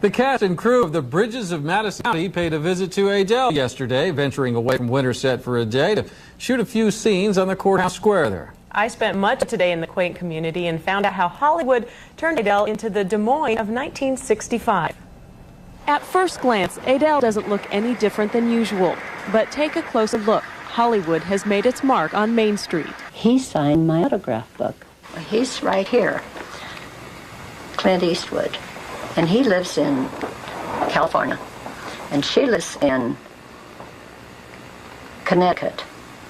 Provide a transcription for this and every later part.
The cast and crew of the Bridges of Madison County paid a visit to Adel yesterday, venturing away from Winterset for a day to shoot a few scenes on the courthouse square there. I spent much of today in the quaint community and found out how Hollywood turned Adel into the Des Moines of 1965. At first glance, Adel doesn't look any different than usual. But take a closer look. Hollywood has made its mark on Main Street. He signed my autograph book. He's right here, Clint Eastwood. And he lives in California. And she lives in Connecticut.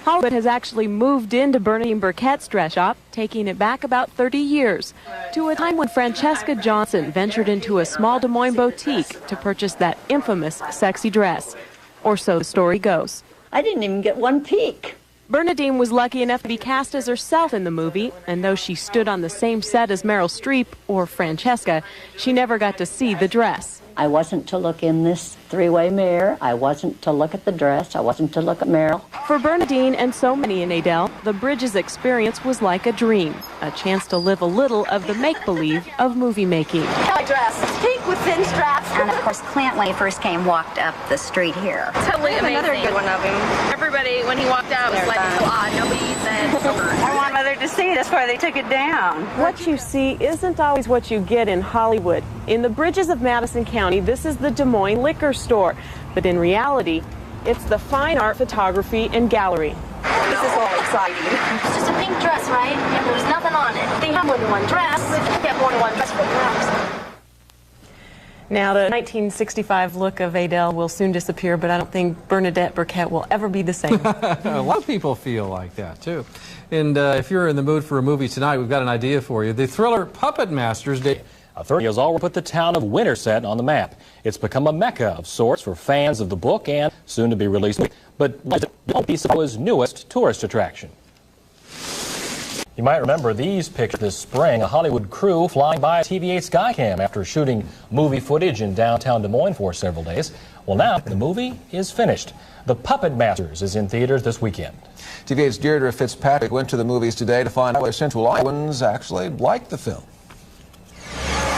Hollywood has actually moved into Bernadine Burkett's dress shop, taking it back about 30 years, to a time when Francesca Johnson ventured into a small Des Moines boutique to purchase that infamous sexy dress. Or so the story goes. I didn't even get one peek. Bernadine was lucky enough to be cast as herself in the movie, and though she stood on the same set as Meryl Streep or Francesca, she never got to see the dress. I wasn't to look in this three-way mirror. I wasn't to look at the dress. I wasn't to look at Meryl. For Bernadine and so many in Adel, the Bridges experience was like a dream, a chance to live a little of the make-believe of movie making. My dress, pink with thin straps. And of course, Clint, when he first came, walked up the street here. Totally amazing. Another good one of him. Everybody, when he walked out, was like, so odd. Nobody said I want Mother to see it. That's why they took it down. What you see isn't always what you get in Hollywood. In the Bridges of Madison County, this is the Des Moines liquor store. But in reality, it's the fine art photography and gallery. This is all exciting. It's just a pink dress, right? And there was nothing on it. They have more than one dress. They have more than one dress for girls. Now, the 1965 look of Adel will soon disappear, but I don't think Bernadette Burkett will ever be the same. A lot of people feel like that, too. And if you're in the mood for a movie tonight, we've got an idea for you. The thriller Puppet Masters. Authorities has already put the town of Winterset on the map. It's become a mecca of sorts for fans of the book and soon to be released. But Winterset's newest tourist attraction. You might remember these pictures this spring, a Hollywood crew flying by a TV8 Skycam after shooting movie footage in downtown Des Moines for several days. Well, now the movie is finished. The Puppet Masters is in theaters this weekend. TV8's Deirdre Fitzpatrick went to the movies today to find out whether Central Iowans actually liked the film.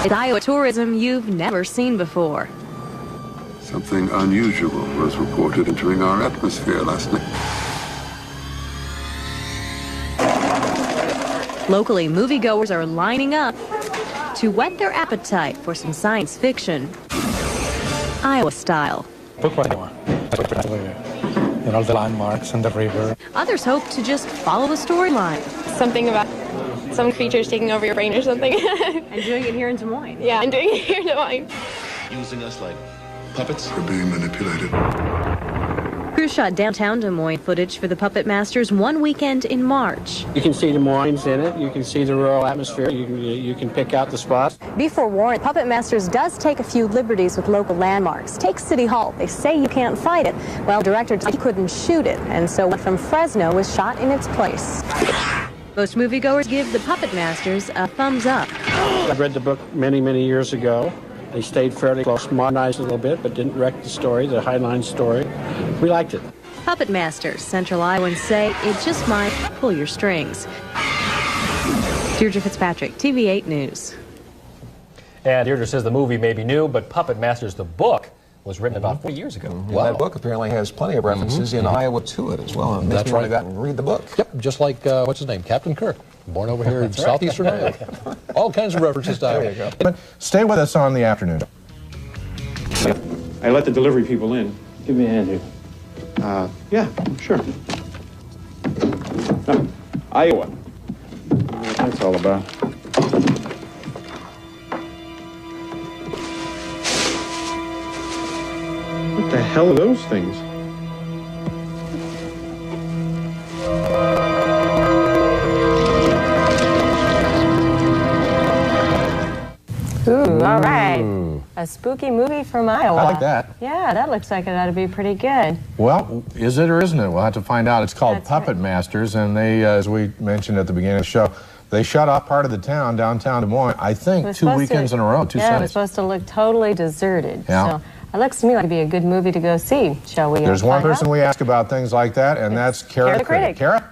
It's Iowa tourism you've never seen before. Something unusual was reported entering our atmosphere last night. Locally, moviegoers are lining up to whet their appetite for some science fiction, Iowa style. You know, the landmarks and the river. Others hope to just follow the storyline. something about some creatures taking over your brain or something. And doing it here in Des Moines. Yeah, and doing it here in Des Moines. Using us like puppets. We're being manipulated. Crews shot downtown Des Moines footage for the Puppet Masters one weekend in March. You can see Des Moines in it. You can see the rural atmosphere. You can pick out the spots. Be forewarned, Puppet Masters does take a few liberties with local landmarks. Take City Hall. They say you can't fight it. Well, director couldn't shoot it, and so what from Fresno was shot in its place. Most moviegoers give the Puppet Masters a thumbs up. I read the book many, many years ago. They stayed fairly close, modernized a little bit, but didn't wreck the story, the Highline story. We liked it. Puppet Masters, Central Iowans say it just might pull your strings. Deirdre Fitzpatrick, TV8 News. And Deirdre says the movie may be new, but Puppet Masters, the book, was written about 40 years ago. Wow. That book apparently has plenty of references in Iowa to it as well. And That's right. Go out and read the book. Yep, just like, what's his name, Captain Kirk, born over here in southeastern Iowa. All kinds of references to Iowa. There you go. But stay with us on the afternoon. I let the delivery people in. Give me a hand here. Yeah, sure. Iowa. What that's all about. What the hell are those things? Ooh, all right. A spooky movie from Iowa. I like that. Yeah, that looks like it ought to be pretty good. Well, is it or isn't it? We'll have to find out. It's called Puppet Masters, and they, as we mentioned at the beginning of the show, they shut off part of the town, downtown Des Moines, I think 2 weekends in a row, 2 Yeah, it was Sundays. supposed to look totally deserted. Yeah. So it looks to me like it'd be a good movie to go see. Shall we? There's one find person out? we ask about things like that, and that's Kara the Critic. Kara?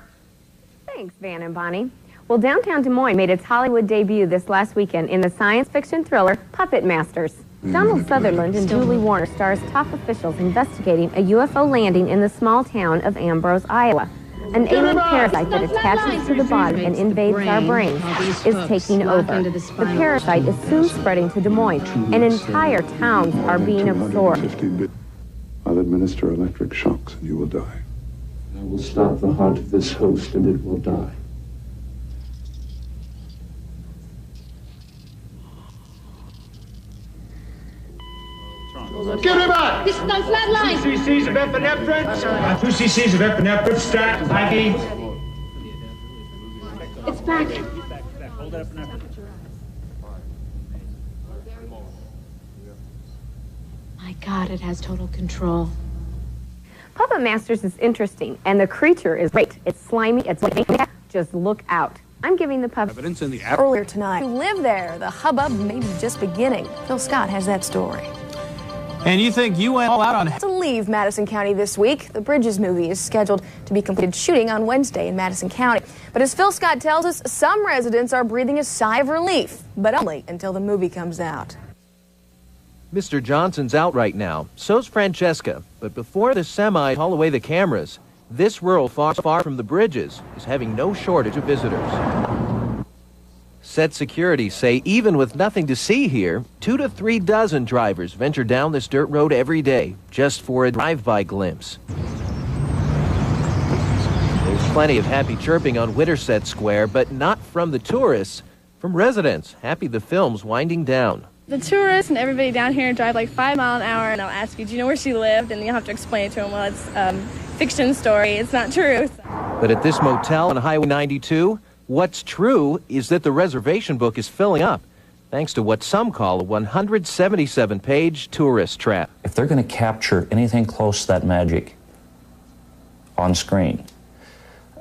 Thanks, Van and Bonnie. Well, downtown Des Moines made its Hollywood debut this last weekend in the science fiction thriller Puppet Masters. Donald Sutherland and Julie Warner stars top officials investigating a UFO landing in the small town of Ambrose, Iowa. An alien parasite that attaches to the body and invades our brains is taking over. The parasite is soon spreading to Des Moines, and entire towns are being absorbed. 15 bit. I'll administer electric shocks and you will die. I will stop the heart of this host and it will die. Give him up! This is on flat line. 2 cc's of epinephrine. 2 cc's of epinephrine. Stat. IV. It's back. My God, it has total control. Puppet Masters is interesting, and the creature is great. It's slimy, it's like, just look out. I'm giving the puppet Evidence in the Earlier tonight, who live there, the hubbub may be just beginning. Phil Scott has that story. And you think you went all out on To leave Madison County this week, the Bridges movie is scheduled to be completed shooting on Wednesday in Madison County. But as Phil Scott tells us, some residents are breathing a sigh of relief, but only until the movie comes out. Mr. Johnson's out right now. So's Francesca. But before the semis haul away the cameras, this rural far from the Bridges is having no shortage of visitors. Set security say even with nothing to see here, 2 to 3 dozen drivers venture down this dirt road every day just for a drive-by glimpse. There's plenty of happy chirping on Winterset Square, but not from the tourists, from residents happy the film's winding down. The tourists and everybody down here drive like 5 miles an hour, and they'll ask you, do you know where she lived? And you'll have to explain it to them, well, it's fiction story, it's not true. But at this motel on Highway 92, what's true is that the reservation book is filling up, thanks to what some call a 177-page tourist trap. If they're going to capture anything close to that magic on screen,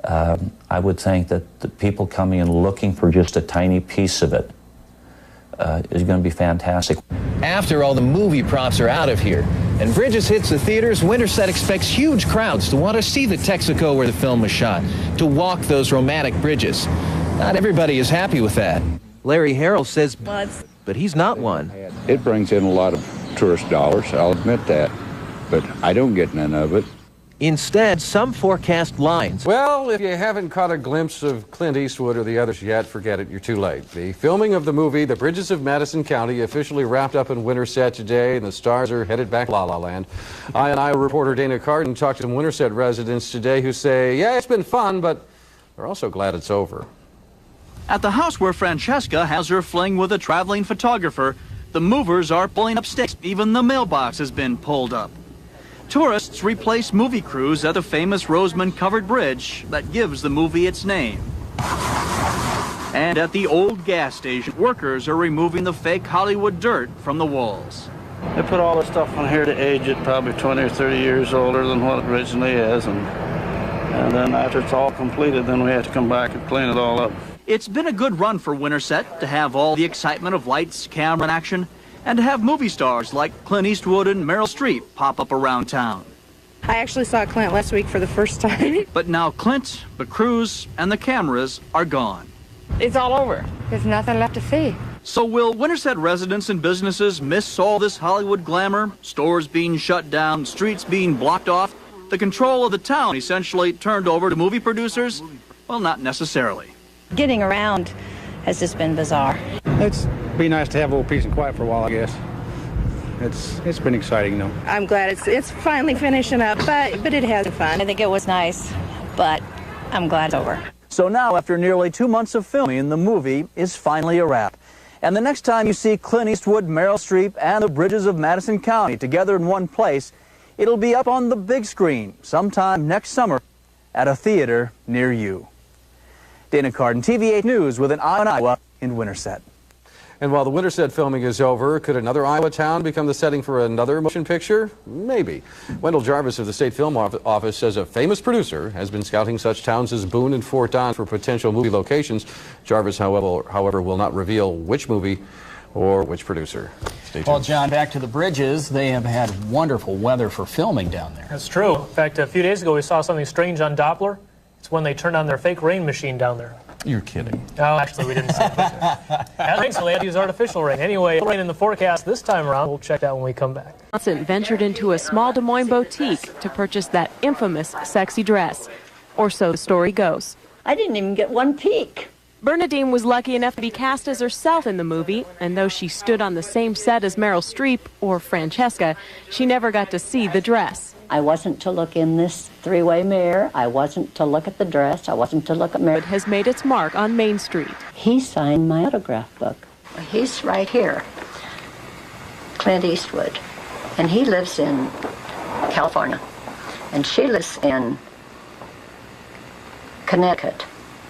I would think that the people coming and looking for just a tiny piece of it is going to be fantastic. After all the movie props are out of here and Bridges hits the theaters, Winterset expects huge crowds to want to see the Texaco where the film was shot, to walk those romantic bridges. Not everybody is happy with that. Larry Harrell says, but he's not one. It brings in a lot of tourist dollars, I'll admit that, but I don't get none of it. Instead, some forecast lines. Well, if you haven't caught a glimpse of Clint Eastwood or the others yet, forget it, you're too late. The filming of the movie, The Bridges of Madison County, officially wrapped up in Winterset today, and the stars are headed back to La La Land. Iowa reporter Dana Carden talked to some Winterset residents today who say, yeah, it's been fun, but they're also glad it's over. At the house where Francesca has her fling with a traveling photographer, the movers are pulling up stakes. Even the mailbox has been pulled up. Tourists replace movie crews at the famous Roseman-covered bridge that gives the movie its name. And at the old gas station, workers are removing the fake Hollywood dirt from the walls. They put all the stuff on here to age it probably 20 or 30 years older than what it originally is. And then after it's all completed, then we have to come back and clean it all up. It's been a good run for Winterset to have all the excitement of lights, camera, and action, and to have movie stars like Clint Eastwood and Meryl Streep pop up around town. I actually saw Clint last week for the first time. But now Clint, the crews, and the cameras are gone. It's all over. There's nothing left to see. So will Winterset residents and businesses miss all this Hollywood glamour? Stores being shut down, streets being blocked off, the control of the town essentially turned over to movie producers? Well, not necessarily. Getting around has just been bizarre. It's be nice to have a little peace and quiet for a while, I guess. It's been exciting, though. I'm glad it's finally finishing up, but it has been fun. I think it was nice, but I'm glad it's over. So now, after nearly 2 months of filming, the movie is finally a wrap. And the next time you see Clint Eastwood, Meryl Streep, and the Bridges of Madison County together in one place, it'll be up on the big screen sometime next summer at a theater near you. Dana Carden, TV8 News with an eye on Iowa in Winterset. And while the Winterset filming is over, could another Iowa town become the setting for another motion picture? Maybe. Wendol Jarvis of the State Film Office says a famous producer has been scouting such towns as Boone and Fort Don for potential movie locations. Jarvis, however, will not reveal which movie or which producer. Stay tuned. Well, John, back to the Bridges. They have had wonderful weather for filming down there. That's true. In fact, a few days ago, we saw something strange on Doppler. It's when they turned on their fake rain machine down there. You're kidding. Oh, actually, we didn't see it. Thankfully, I had to use artificial rain. Anyway, rain in the forecast this time around. We'll check that when we come back. Johnson ventured into a small Des Moines boutique to purchase that infamous sexy dress. Or so the story goes. I didn't even get one peek. Bernadine was lucky enough to be cast as herself in the movie, and though she stood on the same set as Meryl Streep or Francesca, she never got to see the dress. I wasn't to look in this three-way mirror. I wasn't to look at the dress. I wasn't to look at Meryl. It has made its mark on Main Street. He signed my autograph book. He's right here, Clint Eastwood, and he lives in California, and she lives in Connecticut.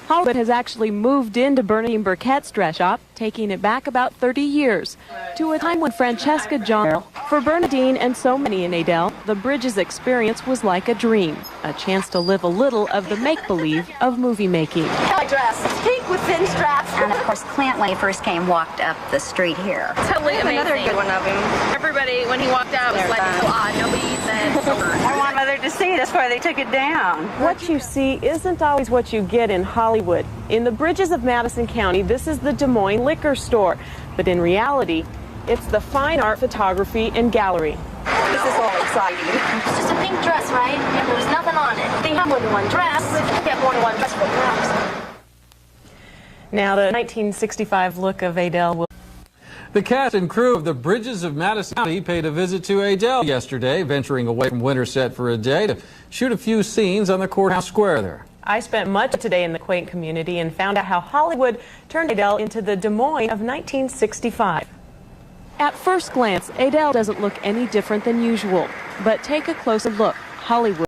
Hollywood has actually moved into Bernadine Burkett's dress shop, taking it back about 30 years, to a time when Francesca Johnson. For Bernadine and so many in Adele, the Bridges experience was like a dream, a chance to live a little of the make-believe of movie making. My dress, pink with thin straps. And of course, Clint, when he first came, walked up the street here. Totally amazing. Another good one of him. Everybody, when he walked out, was like, so odd. Nobody said. I want Mother to see it. That's why they took it down. What you see isn't always what you get in Hollywood. In the Bridges of Madison County, this is the Des Moines liquor store. But in reality, it's the fine art photography and gallery. This is all exciting. It's just a pink dress, right? And there's nothing on it. They have more than one dress. They have more than one dress for girls. Now, the 1965 look of Adele will... The cast and crew of the Bridges of Madison County paid a visit to Adele yesterday, venturing away from Winterset for a day to shoot a few scenes on the courthouse square there. I spent much of today in the quaint community and found out how Hollywood turned Adele into the Des Moines of 1965. At first glance, Adele doesn't look any different than usual, but take a closer look. Hollywood